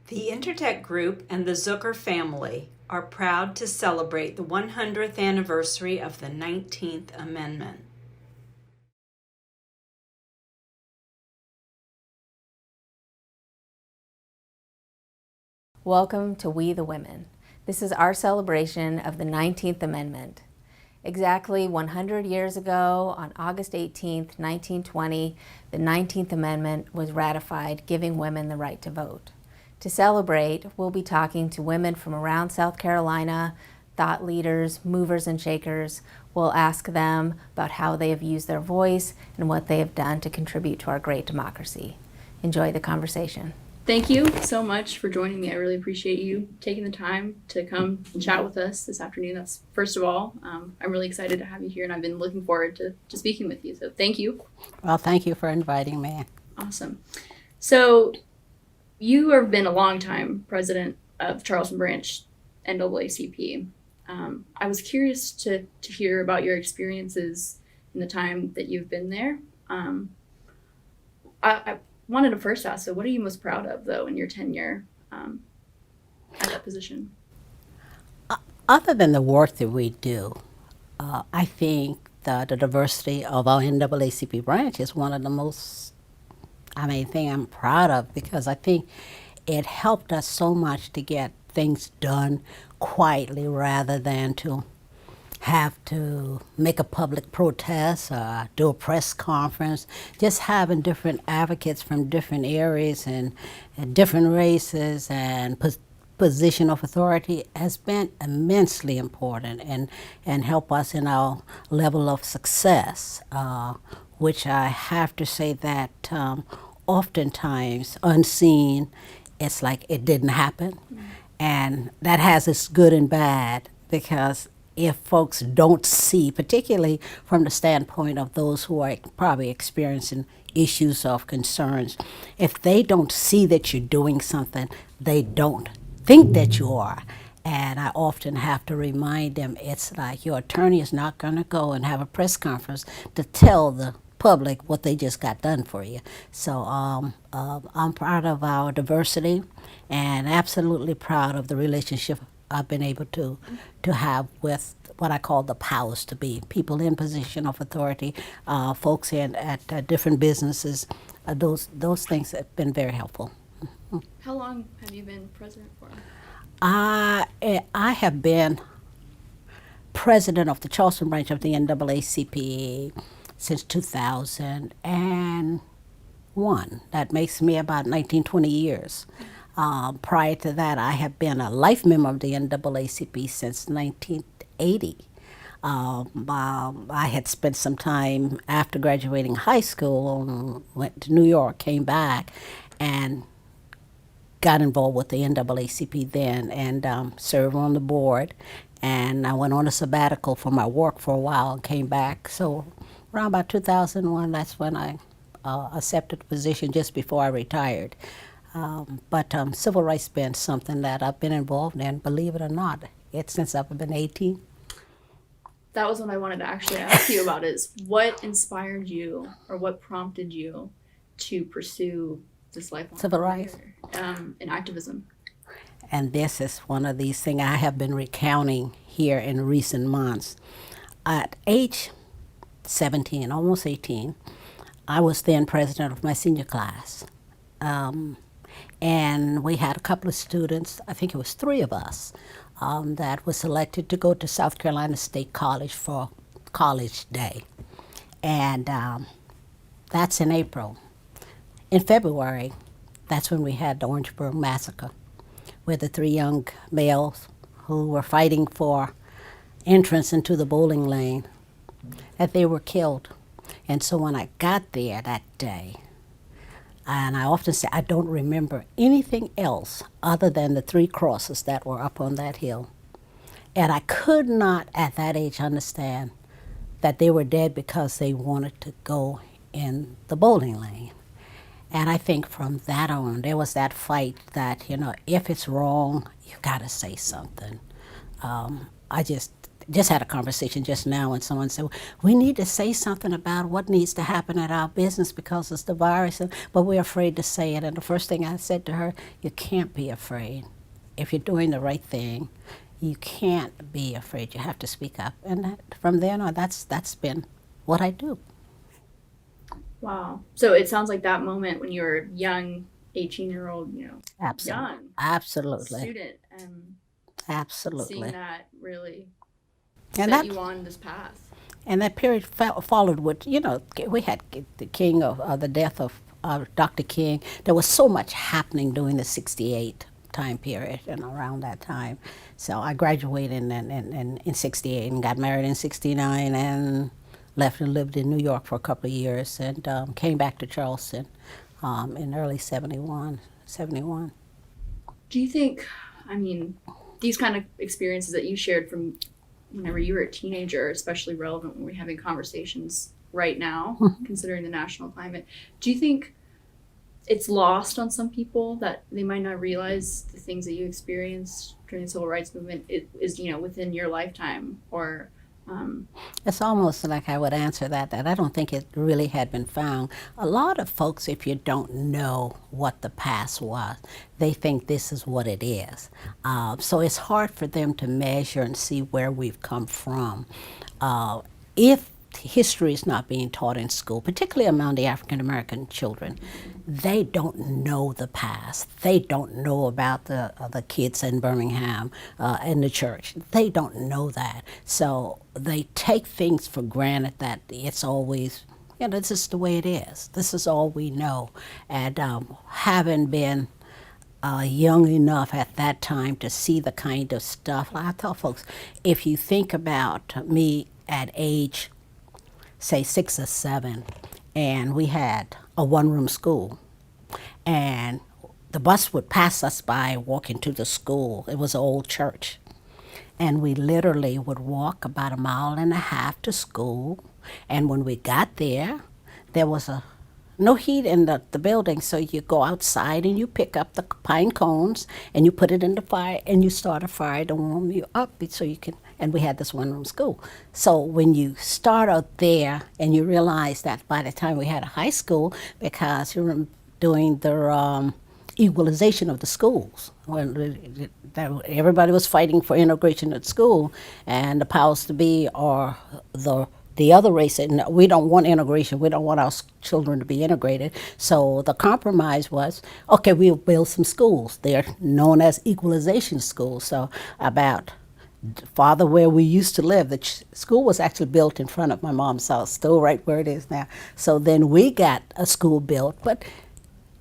The Intertech Group and the Zucker family are proud to celebrate the 100th anniversary of the 19th Amendment. Welcome to We the Women. This is our celebration of the 19th Amendment. Exactly 100 years ago, on August 18, 1920, the 19th Amendment was ratified, giving women the right to vote. To celebrate, we'll be talking to women from around South Carolina, thought leaders, movers and shakers. We'll ask them about how they have used their voice and what they have done to contribute to our great democracy. Enjoy the conversation. Thank you so much for joining me. I really appreciate you taking the time to come and chat with us this afternoon. That's first of all, I'm really excited to have you here, and I've been looking forward to speaking with you. So thank you. Well, thank you for inviting me. Awesome. So you have been a long time president of Charleston branch NAACP. I was curious to hear about your experiences in the time that you've been there. I wanted to first ask, so what are you most proud of, though, in your tenure at that position? Other than the work that we do, I think the diversity of our NAACP branch is one of the most, thing I'm proud of, because I think it helped us so much to get things done quietly rather than to have to make a public protest or do a press conference. Just having different advocates from different areas and different races and position of authority has been immensely important and help us in our level of success, which I have to say that oftentimes unseen, it's like it didn't happen. Mm-hmm. And that has its good and bad, because if folks don't see, particularly from the standpoint of those who are probably experiencing issues of concerns, if they don't see that you're doing something, they don't think that you are. And I often have to remind them, it's like your attorney is not going to go and have a press conference to tell the public what they just got done for you. So I'm proud of our diversity and absolutely proud of the relationship I've been able to have with what I call the powers to be, people in position of authority, folks at different businesses. Those things have been very helpful. How long have you been president for? I have been president of the Charleston branch of the NAACP since 2001. That makes me about 19, 20 years. Prior to that, I have been a life member of the NAACP since 1980. I had spent some time after graduating high school, went to New York, came back, and got involved with the NAACP then, and served on the board. And I went on a sabbatical for my work for a while and came back. So around about 2001, that's when I accepted the position, just before I retired. But civil rights has been something that I've been involved in, believe it or not, since I've been 18. That was what I wanted to actually ask you about, is what inspired you, or what prompted you to pursue this lifelong civil rights in activism? And this is one of these things I have been recounting here in recent months. At age 17, almost 18, I was then president of my senior class. And we had a couple of students, I think it was 3 of us, that were selected to go to South Carolina State College for College Day. And that's in April. In February, that's when we had the Orangeburg Massacre, where the 3 young males who were fighting for entrance into the bowling lane, that they were killed. And so when I got there that day, and I often say I don't remember anything else other than the 3 crosses that were up on that hill. And I could not at that age understand that they were dead because they wanted to go in the bowling lane. And I think from that on, there was that fight that, if it's wrong, you got to say something. just had a conversation just now and someone said, we need to say something about what needs to happen at our business because it's the virus, but we're afraid to say it. And the first thing I said to her, you can't be afraid. If you're doing the right thing, you can't be afraid. You have to speak up. And from then on, that's been what I do. Wow. So it sounds like that moment when you were a young 18-year-old, Absolutely. young Absolutely. student, Absolutely. seeing that really And set that, you on this path. and that period followed with, we had the King of the death of Dr. King. There was so much happening during the 68 time period and around that time. So I graduated in 68 and got married in 69 and left and lived in New York for a couple of years and came back to Charleston in early 71. Do you think, these kind of experiences that you shared from whenever you were a teenager are especially relevant when we're having conversations right now, considering the national climate? Do you think it's lost on some people that they might not realize the things that you experienced during the civil rights movement is within your lifetime? Or it's almost like I would answer that I don't think it really had been found. A lot of folks, if you don't know what the past was, they think this is what it is. So it's hard for them to measure and see where we've come from. If history is not being taught in school, particularly among the African American children, they don't know the past. They don't know about the kids in Birmingham in the church. They don't know that. So they take things for granted that it's always, this is the way it is. This is all we know. And having been young enough at that time to see the kind of stuff, I tell folks, if you think about me at age say 6 or 7, and we had a one-room school, and the bus would pass us by walking to the school. It was an old church, and we literally would walk about 1.5 miles to school, and when we got there, there was no heat in the building, so you go outside and you pick up the pine cones and you put it in the fire and you start a fire to warm you up so you can, and we had this one-room school. So when you start out there and you realize that by the time we had a high school, because you were doing the equalization of the schools, when everybody was fighting for integration at school, and the powers to be or the other race said, no, we don't want integration. We don't want our children to be integrated. So the compromise was, okay, we'll build some schools. They're known as equalization schools. So about farther where we used to live, the school was actually built in front of my mom's house, still right where it is now. So then we got a school built, but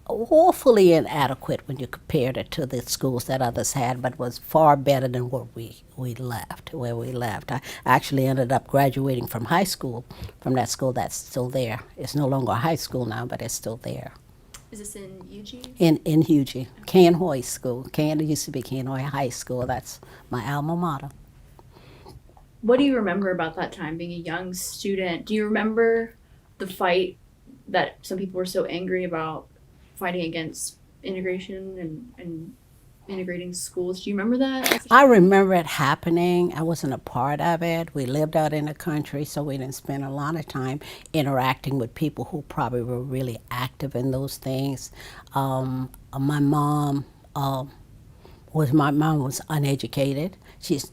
woefully inadequate when you compared it to the schools that others had, but was far better than what where we left. I actually ended up graduating from high school, from that school that's still there. It's no longer a high school now, but it's still there. is this in Eugene? In Hugie, Can-Hoy School. It used to be Can-Hoy High School. That's my alma mater. What do you remember about that time, being a young student? Do you remember the fight that some people were so angry about, fighting against integration and integrating schools? Do you remember that? I remember it happening. I wasn't a part of it. We lived out in the country, so we didn't spend a lot of time interacting with people who probably were really active in those things. My mom was uneducated. She's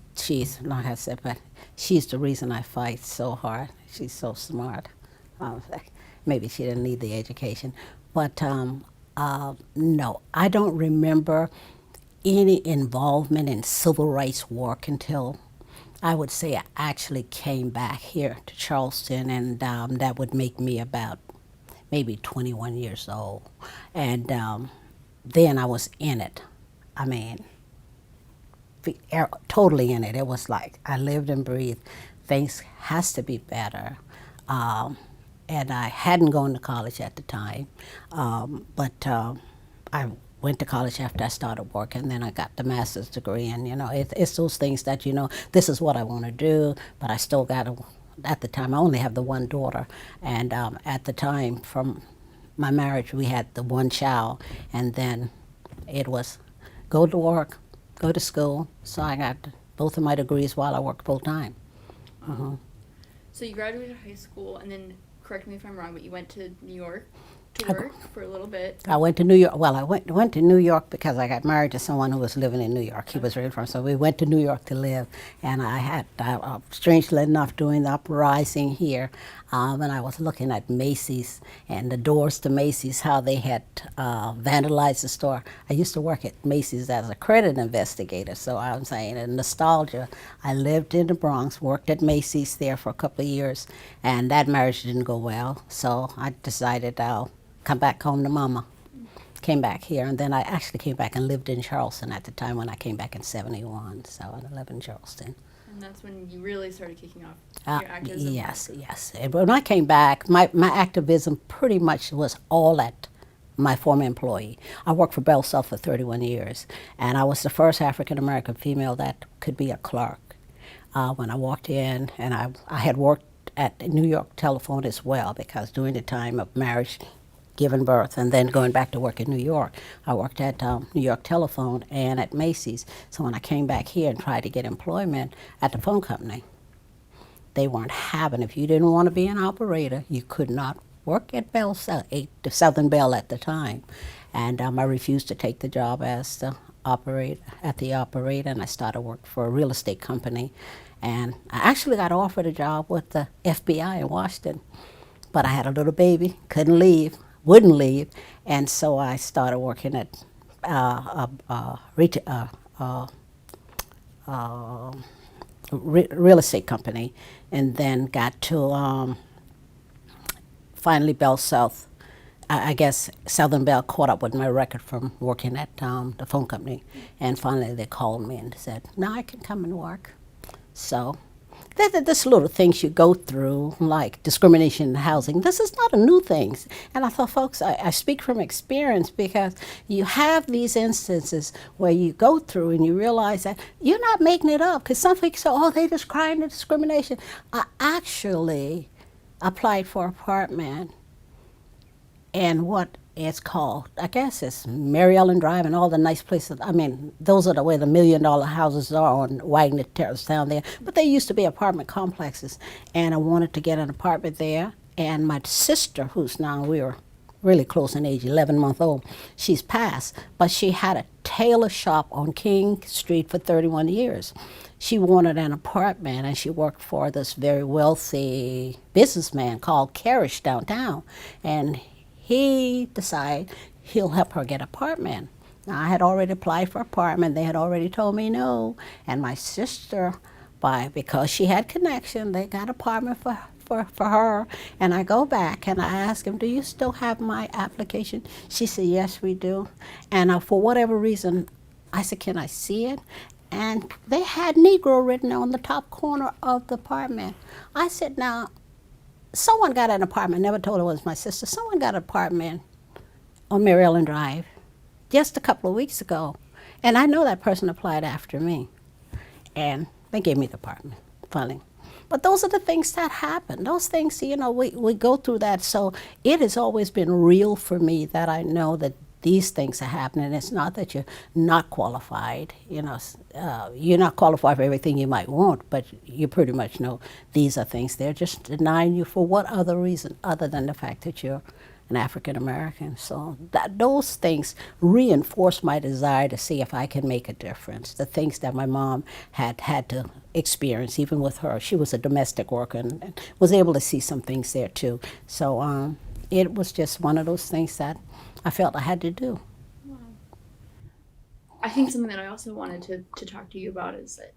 not I said, but she's the reason I fight so hard. She's so smart. Maybe she didn't need the education, but no, I don't remember any involvement in civil rights work until I would say I actually came back here to Charleston, and that would make me about maybe 21 years old. And then I was in it. I mean, totally in it. It was like I lived and breathed. Things has to be better. And I hadn't gone to college at the time, but I went to college after I started work, and then I got the master's degree. And it's those things that this is what I want to do, but I still got to. At the time, I only have the one daughter, and at the time, from my marriage, we had the one child, and then it was go to work, go to school. So I got both of my degrees while I worked full time. So you graduated high school, and then, correct me if I'm wrong, but you went to New York to work for a little bit. I went to New York. Well, I went to New York because I got married to someone who was living in New York. He was right from, so we went to New York to live. And strangely enough, during the uprising here, when I was looking at Macy's and the doors to Macy's, how they had vandalized the store. I used to work at Macy's as a credit investigator, so I'm saying in nostalgia. I lived in the Bronx, worked at Macy's there for a couple of years, and that marriage didn't go well. So I decided I'll come back home to mama. Came back here, and then I actually came back and lived in Charleston at the time when I came back in '71. So I live in Charleston. And that's when you really started kicking off your activism. Yes. And when I came back, my activism pretty much was all at my former employee. I worked for Bell South for 31 years, and I was the first African-American female that could be a clerk. When I walked in, and I had worked at New York Telephone as well, because during the time of marriage, giving birth, and then going back to work in New York. I worked at New York Telephone and at Macy's. So when I came back here and tried to get employment at the phone company, they weren't having. If you didn't want to be an operator, you could not work at Bell South, the Southern Bell at the time. And I refused to take the job as the operator, and I started work for a real estate company. And I actually got offered a job with the FBI in Washington, but I had a little baby, wouldn't leave, and so I started working at real estate company, and then got to finally Bell South. I guess Southern Bell caught up with my record from working at the phone company, and finally they called me and said, "Now I can come and work." So this little things you go through, like discrimination in housing, this is not a new thing. And I thought, folks, I speak from experience, because you have these instances where you go through and you realize that you're not making it up. Because some folks say, oh, they just crying the discrimination. I actually applied for an apartment in what it's called, I guess it's Mary Ellen Drive and all the nice places. I mean, those are the way the $1 million houses are on Wagner Terrace down there. But they used to be apartment complexes. And I wanted to get an apartment there. And my sister, who's now, we were really close in age, 11-month-old, she's passed. But she had a tailor shop on King Street for 31 years. She wanted an apartment, and she worked for this very wealthy businessman called Carish downtown. And he decided he'll help her get an apartment. Now, I had already applied for an apartment. They had already told me no. And my sister, because she had connection, they got an apartment for her. And I go back and I ask him, do you still have my application? She said, yes, we do. And for whatever reason, I said, can I see it? And they had Negro written on the top corner of the apartment. I said, now, someone got an apartment, never told her it was my sister. Someone got an apartment on Mary Ellen Drive just a couple of weeks ago. And I know that person applied after me. And they gave me the apartment, finally. But those are the things that happen. Those things, we go through that. So it has always been real for me that I know that these things are happening. It's not that you're not qualified. You're not qualified for everything you might want, but you pretty much know these are things. They're just denying you for what other reason other than the fact that you're an African American. So those things reinforce my desire to see if I can make a difference. The things that my mom had to experience, even with her. She was a domestic worker and was able to see some things there too. So it was just one of those things that I felt I had to do. Wow. I think something that I also wanted to talk to you about is that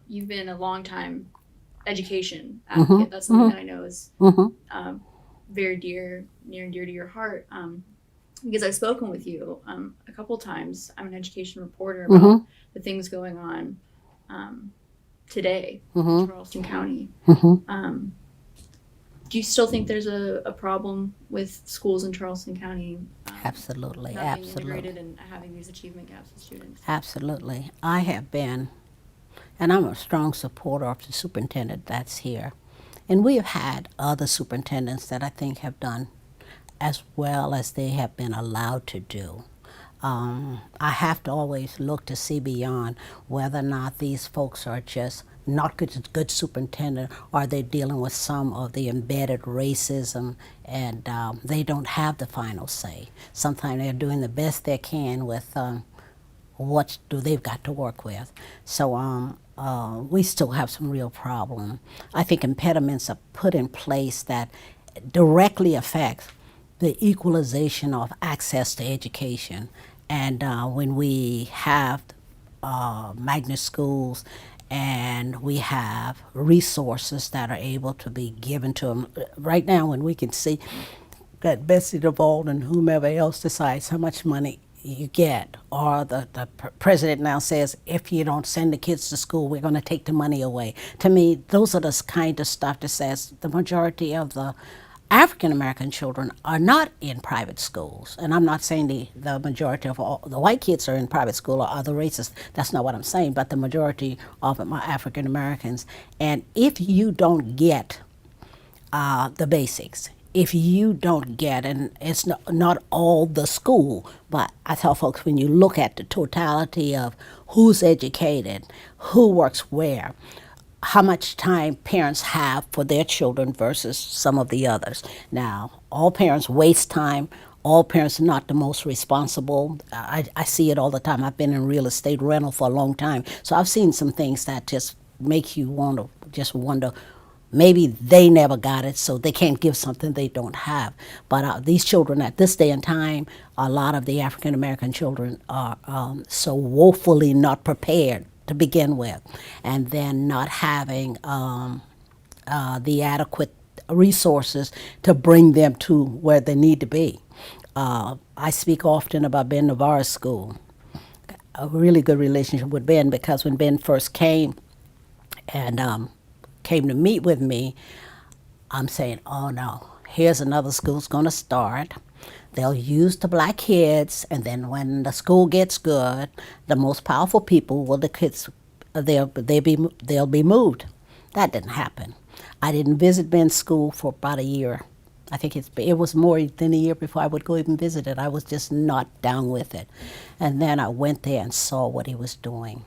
you've been a long time education advocate. Mm-hmm. That's something Mm-hmm. that I know is Mm-hmm. very near and dear to your heart. Because I've spoken with you a couple times. I'm an education reporter about Mm-hmm. the things going on today Mm-hmm. in Charleston County. Mm-hmm. Do you still think there's a problem with schools in Charleston County Absolutely, not being absolutely. integrated and having these achievement gaps with students? Absolutely. I have been, and I'm a strong supporter of the superintendent that's here. And we have had other superintendents that I think have done as well as they have been allowed to do. I have to always look to see beyond whether or not these folks are just not good superintendent, or they're dealing with some of the embedded racism, and they don't have the final say. Sometimes they're doing the best they can with what do they've got to work with. So we still have some real problem. I think impediments are put in place that directly affect the equalization of access to education. And when we have magnet schools and we have resources that are able to be given to them, right now when we can see that Betsy DeVault and whomever else decides how much money you get, or the president now says, if you don't send the kids to school, we're going to take the money away. To me, those are the kind of stuff that says the majority of the African American children are not in private schools. And I'm not saying the majority of all the white kids are in private school or other races. That's not what I'm saying, but the majority of them are African Americans. And if you don't get the basics, if you don't get, and it's not all the school, but I tell folks, when you look at the totality of who's educated, who works where, how much time parents have for their children versus some of the others. Now, all parents waste time. All parents are not the most responsible. I see it all the time. I've been in real estate rental for a long time, so I've seen some things that just make you want to just wonder, maybe they never got it, so they can't give something they don't have. But these children at this day and time, a lot of the African American children are so woefully not prepared to begin with, and then not having the adequate resources to bring them to where they need to be. I speak often about Ben Navarro's school. A really good relationship with Ben, because when Ben first came and came to meet with me, I'm saying, oh no, here's another school's going to start. They'll use the black kids, and then when the school gets good, the most powerful people, well, the kids, they'll be moved. That didn't happen. I didn't visit Ben's school for about a year. I think it was more than a year before I would go even visit it. I was just not down with it. And then I went there and saw what he was doing.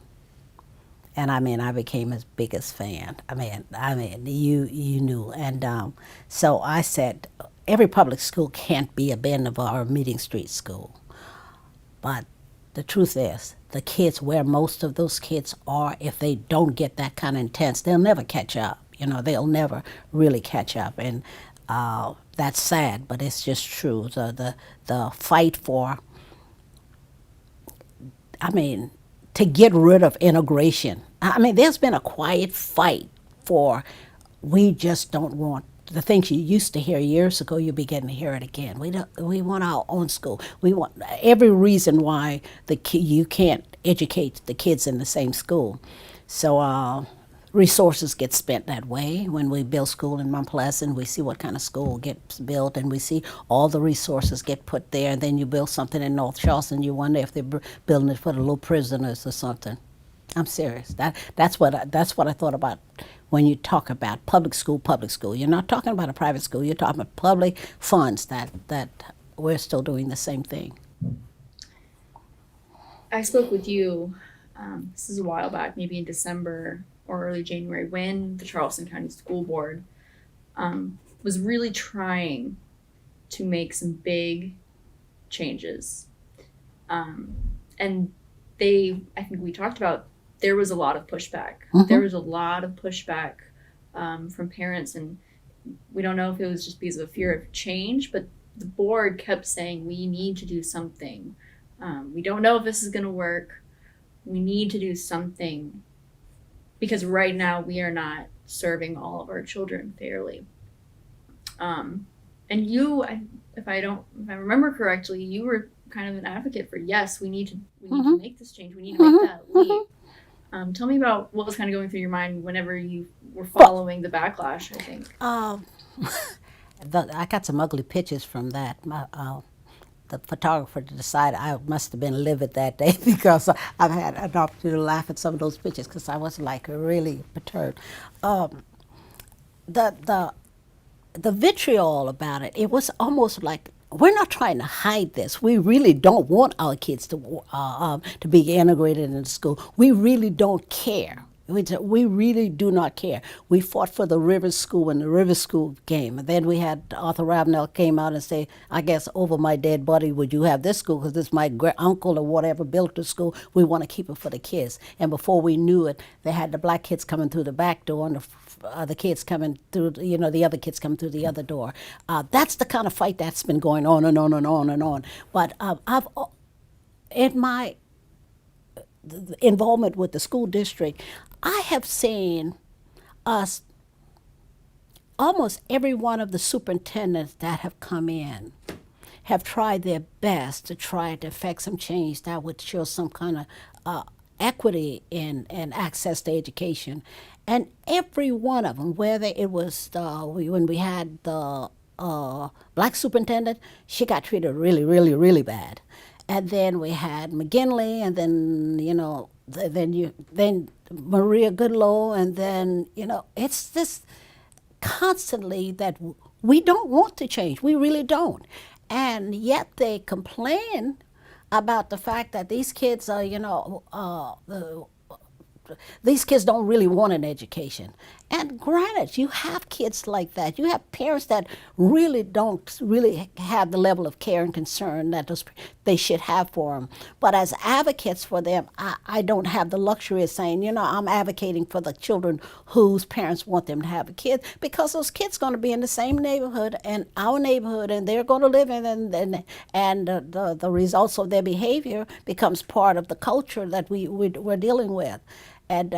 And I became his biggest fan. You knew. And so I said, every public school can't be a Ben Navarro Meeting Street school. But the truth is, the kids, where most of those kids are, if they don't get that kind of intense, they'll never catch up. They'll never really catch up. And that's sad, but it's just true. The fight for, to get rid of integration. There's been a quiet fight for, we just don't want the things you used to hear years ago, you'll be getting to hear it again. We want our own school. We want every reason why you can't educate the kids in the same school. So resources get spent that way. When we build school in Mount Pleasant, we see what kind of school gets built, and we see all the resources get put there. And then you build something in North Charleston, you wonder if they're building it for the little prisoners or something. I'm serious. That's what I thought about when you talk about public school. You're not talking about a private school. You're talking about public funds that we're still doing the same thing. I spoke with you, this is a while back, maybe in December or early January, when the Charleston County School Board was really trying to make some big changes. And I think we talked about, there was a lot of pushback. Mm-hmm. There was a lot of pushback from parents, and we don't know if it was just because of a fear of change, but the board kept saying, we need to do something. We don't know if this is going to work. We need to do something, because right now we are not serving all of our children fairly. And you, if I remember correctly, you were kind of an advocate for, yes, we need to make this change. We need to make that leap. Tell me about what was kind of going through your mind whenever you were following the backlash, I think. I got some ugly pictures from that. The photographer decided I must have been livid that day, because I've had an opportunity to laugh at some of those pictures, because I was really perturbed. The vitriol about it, it was almost like, we're not trying to hide this. We really don't want our kids to be integrated into school. We really don't care. We really do not care. We fought for the River School when the River School came. And then we had Arthur Ravenel came out and say, I guess over my dead body, would you have this school? Because this my uncle or whatever built the school. We want to keep it for the kids. And before we knew it, they had the black kids coming through the back door and the kids coming through, the other kids coming through the other door. That's the kind of fight that's been going on and on and on and on. But in my involvement with the school district, I have seen us, almost every one of the superintendents that have come in have tried their best to try to effect some change that would show some kind of equity in access to education. And every one of them, whether it was when we had the black superintendent, she got treated really, really, really bad. And then we had McGinley, and then then Maria Goodlow, and then it's this constantly that we don't want to change. We really don't, and yet they complain about the fact that these kids are these kids don't really want an education. And granted, you have kids like that. You have parents that really don't really have the level of care and concern that they should have for them. But as advocates for them, I don't have the luxury of saying, I'm advocating for the children whose parents want them to have a kid, because those kids are going to be in the same neighborhood and our neighborhood, and they're going to live in, and the results of their behavior becomes part of the culture that we're dealing with. And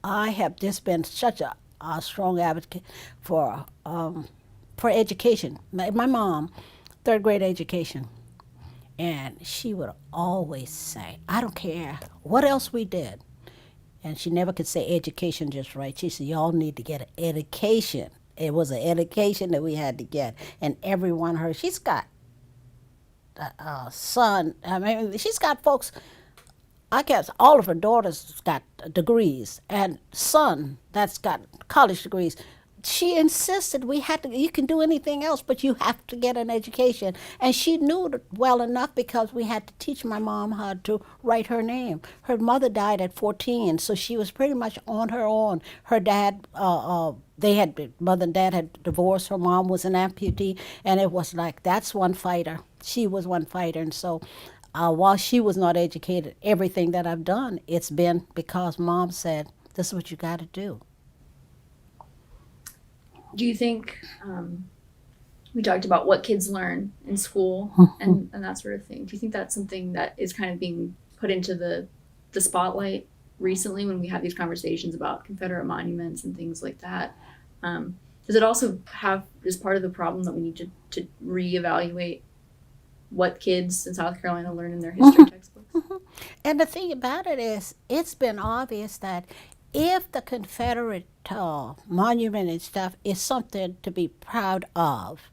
I have just been such a strong advocate for education. My mom, third grade education, and she would always say, I don't care what else we did. And she never could say education just right. She said, y'all need to get an education. It was an education that we had to get. And everyone heard, she's got a son, she's got folks, I guess all of her daughters got degrees, and son that's got college degrees. She insisted you can do anything else, but you have to get an education. And she knew it well enough because we had to teach my mom how to write her name. Her mother died at 14, so she was pretty much on her own. Her dad, mother and dad had divorced. Her mom was an amputee, and it was like, that's one fighter. She was one fighter, and so while she was not educated, everything that I've done, it's been because Mom said, this is what you got to do. Do you think, we talked about what kids learn in school and that sort of thing. Do you think that's something that is kind of being put into the spotlight recently when we have these conversations about Confederate monuments and things like that? Does it also is part of the problem that we need to reevaluate what kids in South Carolina learn in their history textbooks? And the thing about it is, it's been obvious that if the Confederate monument and stuff is something to be proud of,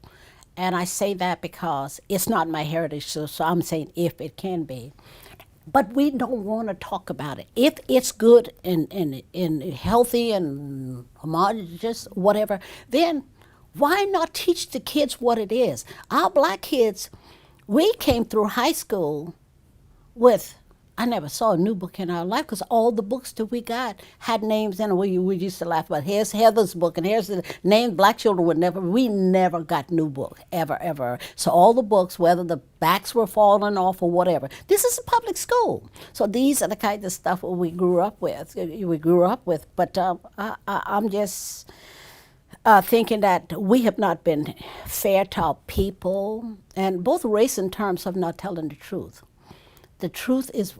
and I say that because it's not my heritage, so I'm saying if it can be, but we don't want to talk about it. If it's good and healthy and homogeneous, whatever, then why not teach the kids what it is? Our black kids, we came through high school with, I never saw a new book in our life because all the books that we got had names in it. We used to laugh about, here's Heather's book and here's the name. Black children we never got new book, ever. So all the books, whether the backs were falling off or whatever, this is a public school. So these are the kind of stuff we grew up with. But I'm just thinking that we have not been fair to our people, and both race and terms of not telling the truth. The truth is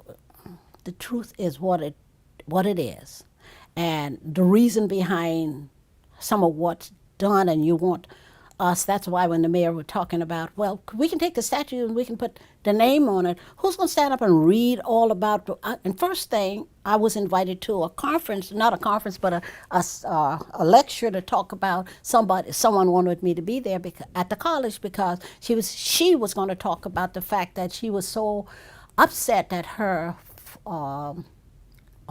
what it is, and the reason behind some of what's done. And you want us. That's why when the mayor was talking about, well, we can take the statue and we can put the name on it. Who's going to stand up and read all about? And first thing, I was invited to a conference, not a conference, but a lecture to talk about someone wanted me to be there at the college because she was going to talk about the fact that she was so upset that her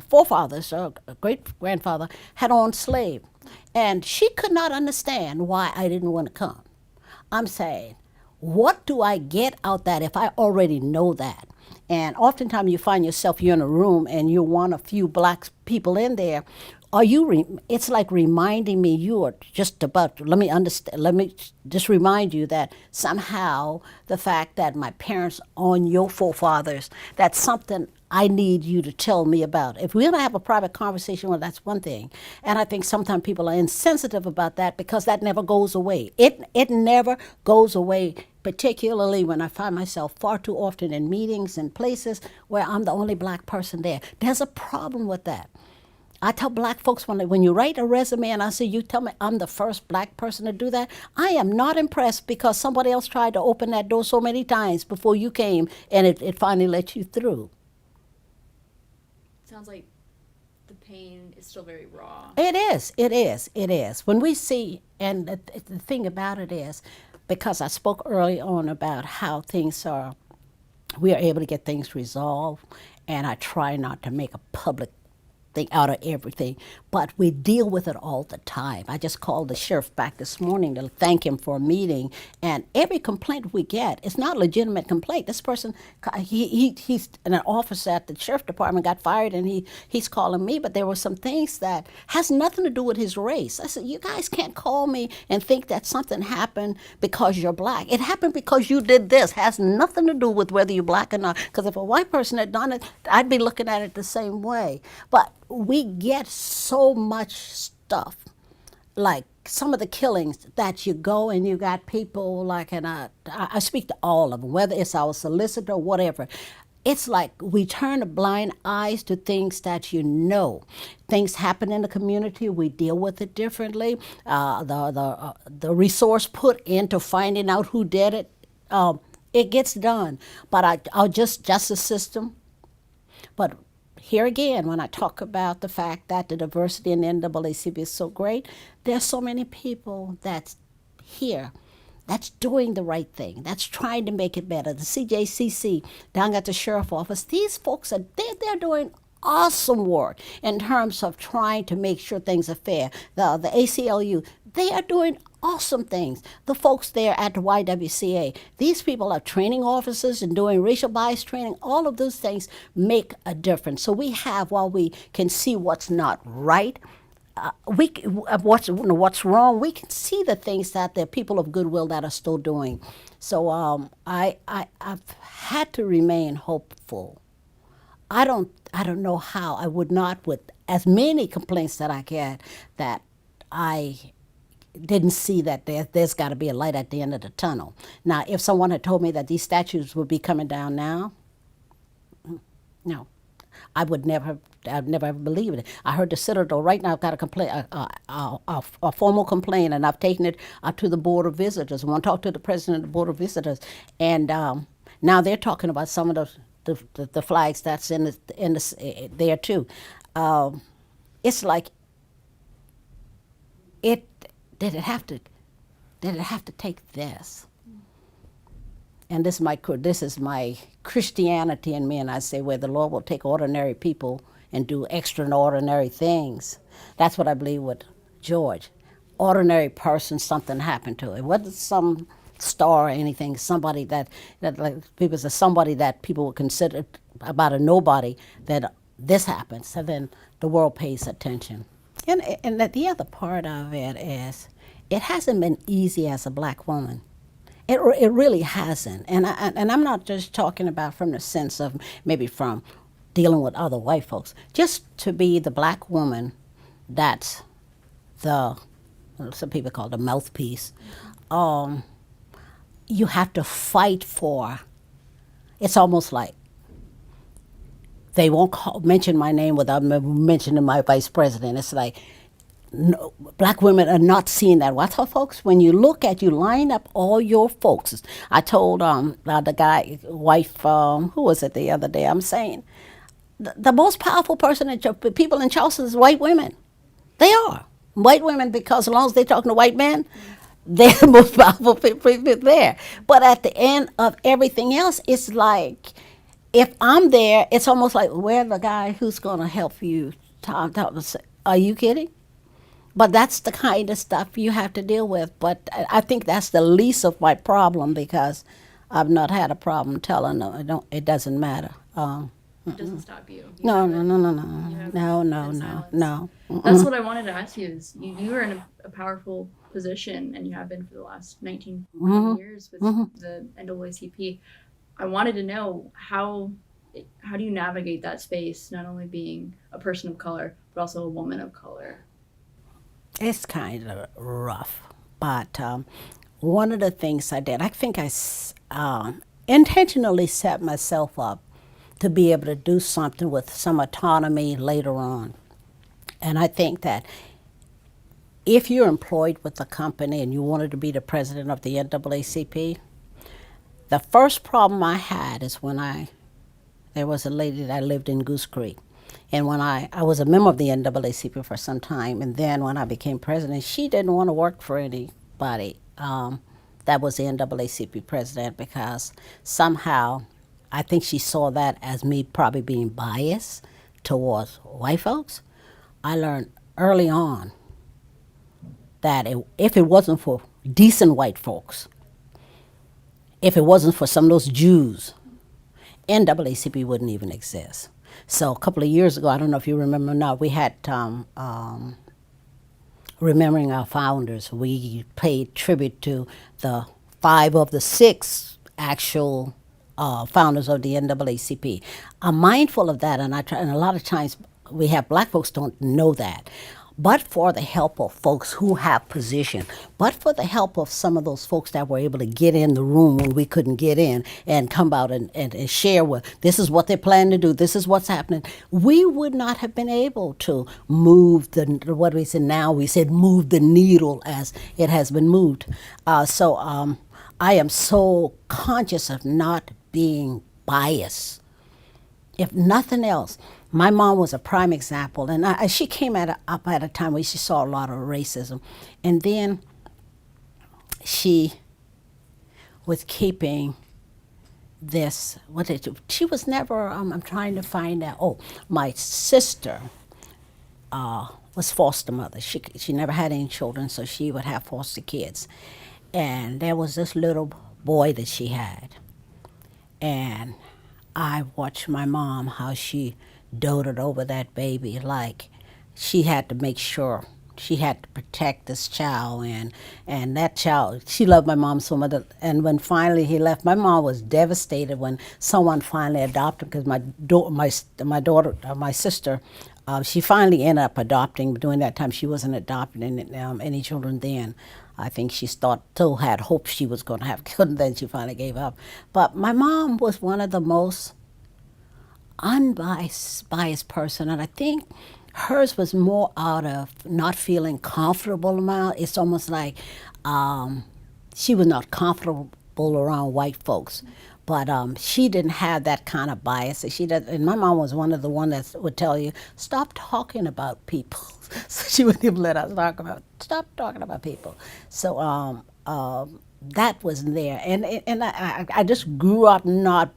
forefathers, or great-grandfather, had owned slaves. And she could not understand why I didn't want to come. I'm saying, what do I get out that if I already know that? And oftentimes you find yourself, you're in a room and you're one of few black people in there. It's like reminding me you are just about, let me just remind you that somehow the fact that my parents on your forefathers, that's something I need you to tell me about. If we're going to have a private conversation, well, that's one thing. And I think sometimes people are insensitive about that because that never goes away. It never goes away, particularly when I find myself far too often in meetings and places where I'm the only black person there. There's a problem with that. I tell black folks when you write a resume and I say, you tell me I'm the first black person to do that, I am not impressed because somebody else tried to open that door so many times before you came and it finally let you through. Sounds like the pain is still very raw. It is. When we see, and the thing about it is, because I spoke early on about how we are able to get things resolved, and I try not to make a public thing out of everything, but we deal with it all the time. I just called the sheriff back this morning to thank him for a meeting, and every complaint we get is not a legitimate complaint. This person, he's an officer at the sheriff department, got fired, and he's calling me, but there were some things that has nothing to do with his race. I said, you guys can't call me and think that something happened because you're black. It happened because you did this. Has nothing to do with whether you're black or not, because if a white person had done it, I'd be looking at it the same way. But we get so much stuff, like some of the killings that you go and you got people like, and I speak to all of them, whether it's our solicitor or whatever. It's like we turn a blind eyes to things that you know. Things happen in the community, we deal with it differently. The resource put into finding out who did it, it gets done. But our justice system, but here again, when I talk about the fact that the diversity in the NAACP is so great, there's so many people that's here, that's doing the right thing, that's trying to make it better. The CJCC down at the sheriff's office, these folks they're doing awesome work in terms of trying to make sure things are fair. The ACLU, they are doing awesome things. The folks there at the YWCA, these people are training officers and doing racial bias training. All of those things make a difference. So we have, while we can see what's not right, what's wrong, we can see the things that the people of goodwill that are still doing. So I've had to remain hopeful. I don't know how I would not, with as many complaints that I get, that I didn't see that there's got to be a light at the end of the tunnel. Now, if someone had told me that these statues would be coming down now, no, I'd never have believed it. I heard the Citadel right now got a complaint, a formal complaint, and I've taken it to the Board of Visitors. I want to talk to the president of the Board of Visitors, and now they're talking about some of the flags that's in there too. It's like did it have to take this? And this is my Christianity in me, and I say, where the Lord will take ordinary people and do extraordinary things. That's what I believe with George. Ordinary person, something happened to it. Wasn't some star or anything, somebody that like people say, somebody that people would consider about a nobody, that this happens, so then the world pays attention. And the other part of it is, it hasn't been easy as a black woman. It really hasn't. And I'm not just talking about from the sense of maybe from dealing with other white folks. Just to be the black woman that's some people call it the mouthpiece. You have to fight for. It's almost like they won't mention my name without mentioning my vice president. It's like, no, black women are not seeing that. Well, I tell folks, when you line up all your folks. I told the guy, wife, who was it the other day? I'm saying, the most powerful people in Charleston is white women. They are white women, because as long as they're talking to white men, they're the most powerful people there. But at the end of everything else, it's like, if I'm there, it's almost like, where's the guy who's going to help you? Are you kidding? But that's the kind of stuff you have to deal with. But I think that's the least of my problem, because I've not had a problem telling them it doesn't matter. It doesn't stop you. No, haven't- no, no, you no, haven't no, no, been no, silenced. no. That's what I wanted to ask you is you are in a powerful position, and you have been for the last 19 Mhm. years with Mhm. the NAACP. I wanted to know how do you navigate that space, not only being a person of color, but also a woman of color? It's kind of rough, but one of the things I did, I think intentionally set myself up to be able to do something with some autonomy later on. And I think that if you're employed with a company and you wanted to be the president of the NAACP, the first problem I had is there was a lady that lived in Goose Creek. And when I was a member of the NAACP for some time, and then when I became president, she didn't want to work for anybody that was the NAACP president because somehow I think she saw that as me probably being biased towards white folks. I learned early on that if it wasn't for decent white folks, if it wasn't for some of those Jews, NAACP wouldn't even exist. So a couple of years ago, I don't know if you remember now, we had remembering our founders. We paid tribute to the 5 of the 6 actual founders of the NAACP. I'm mindful of that, and and a lot of times we have black folks don't know that. But for the help of folks who have position, but for the help of some of those folks that were able to get in the room when we couldn't get in and come out and share with, this is what they plan to do, this is what's happening, we would not have been able to move what we said now, we said move the needle as it has been moved. So I am so conscious of not being biased. If nothing else, my mom was a prime example, and she came up at a time where she saw a lot of racism, and then she was keeping this. She was never. I'm trying to find out. Oh, my sister was foster mother. She never had any children, so she would have foster kids, and there was this little boy that she had, and I watched my mom, how she doted over that baby, like she had to make sure she had to protect this child, and that child, she loved my mom so much. And when finally he left, my mom was devastated when someone finally adopted him, because my sister, she finally ended up adopting. But during that time, she wasn't adopting any children then. I think she still had hope she was going to have children, then she finally gave up. But my mom was one of the most biased person, and I think hers was more out of not feeling comfortable around. It's almost like she was not comfortable around white folks, but she didn't have that kind of bias. And my mom was one of the one that would tell you, stop talking about people. So she wouldn't even let us stop talking about people. So that was there, and I just grew up not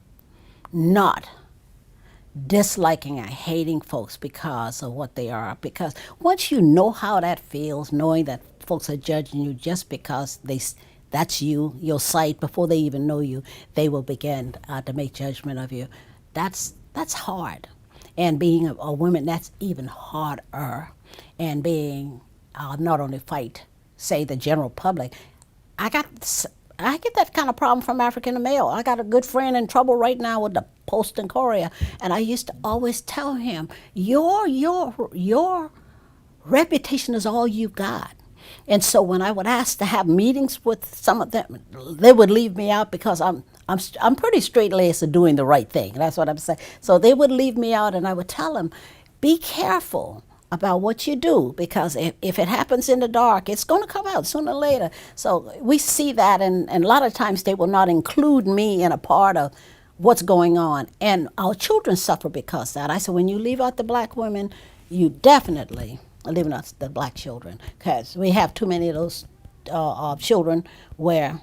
disliking and hating folks because of what they are. Because once you know how that feels, knowing that folks are judging you just because that's your sight, before they even know you, they will begin to make judgment of you. That's hard. And being a woman, that's even harder. And being not only fight, say, the general public, I get that kind of problem from African male. I got a good friend in trouble right now with the Post and Courier, and I used to always tell him, your reputation is all you got. And so when I would ask to have meetings with some of them, they would leave me out because I'm pretty straight-laced and doing the right thing. That's what I'm saying. So they would leave me out, and I would tell them, be careful about what you do, because if it happens in the dark, it's going to come out sooner or later. So we see that, and a lot of times they will not include me in a part of what's going on. And our children suffer because of that. I said, when you leave out the black women, you definitely are leaving out the black children, because we have too many of those children where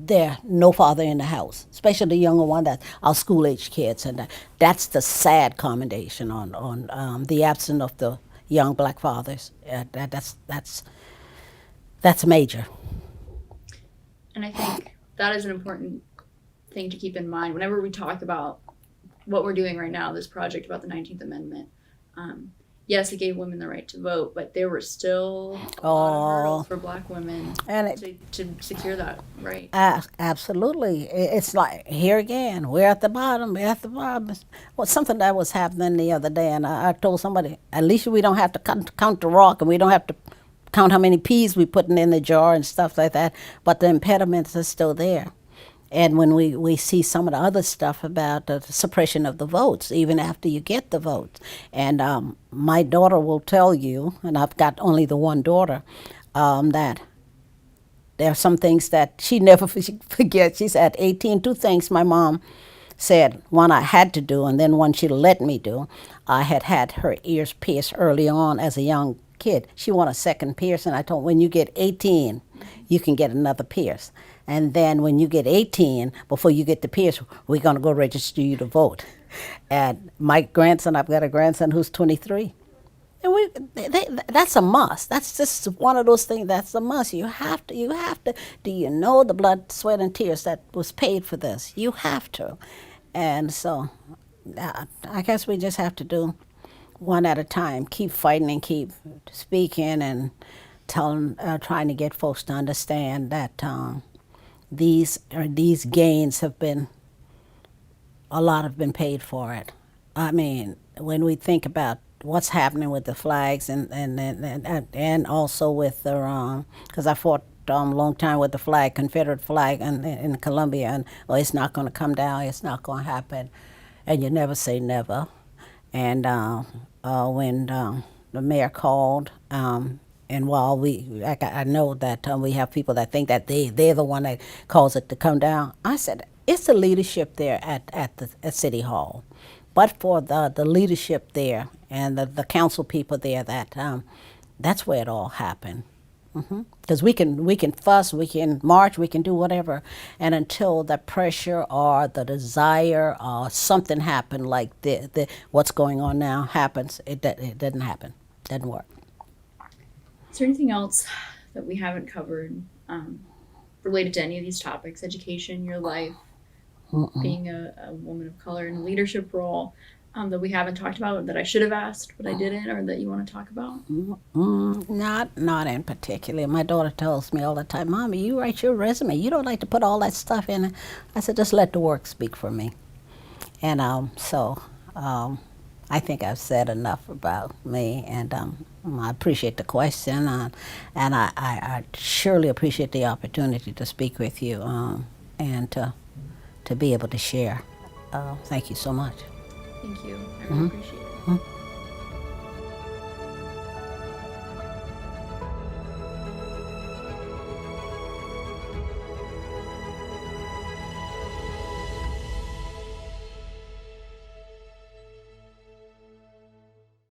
there's no father in the house, especially the younger one, that our school-age kids, and that's the sad commendation on the absence of the young black fathers. That's major. And I think that is an important thing to keep in mind whenever we talk about what we're doing right now, this project about the 19th Amendment. Yes, it gave women the right to vote, but there were still a lot of hurdles for Black women And to secure that right. Absolutely. It's like, here again, we're at the bottom, we're at the bottom. Well, something that was happening the other day, and I told somebody, at least we don't have to count the rock, and we don't have to count how many peas we putting in the jar and stuff like that, but the impediments are still there. And when we see some of the other stuff about the suppression of the votes, even after you get the votes. And my daughter will tell you, and I've got only the one daughter, that there are some things that she never forgets. She's at 18, two things my mom said. One I had to do, and then one she let me do. I had her ears pierced early on as a young kid. She wanted a second piercing. I told her, when you get 18, you can get another pierce. And then when you get 18, before you get the pierce, we're going to go register you to vote. And my grandson, I've got a grandson who's 23. And that's a must. That's just one of those things that's a must. You have to. Do you know the blood, sweat, and tears that was paid for this? You have to. And so I guess we just have to do one at a time. Keep fighting and keep speaking and trying to get folks to understand that these gains have been, a lot have been paid for it. I mean, when we think about what's happening with the flags and also with the because I fought a long time with the flag, Confederate flag in Columbia, and it's not going to come down, it's not going to happen, and you never say never. And when the mayor called, and while I know that we have people that think that they're the one that caused it to come down, I said it's the leadership there at City Hall. But for the leadership there and the council people there, that's where it all happened. Because we can fuss, we can march, we can do whatever, and until the pressure or the desire or something happen like what's going on now happens, it doesn't happen, doesn't work. Is there anything else that we haven't covered related to any of these topics? Education, your life, being a woman of color in a leadership role, that we haven't talked about, that I should have asked but I didn't, or that you want to talk about? Not in particular. My daughter tells me all the time, Mommy, you write your resume, you don't like to put all that stuff in it. I said, just let the work speak for me. And I think I've said enough about me, and I appreciate the question, and I surely appreciate the opportunity to speak with you and to be able to share. Thank you so much. Thank you. I really appreciate it.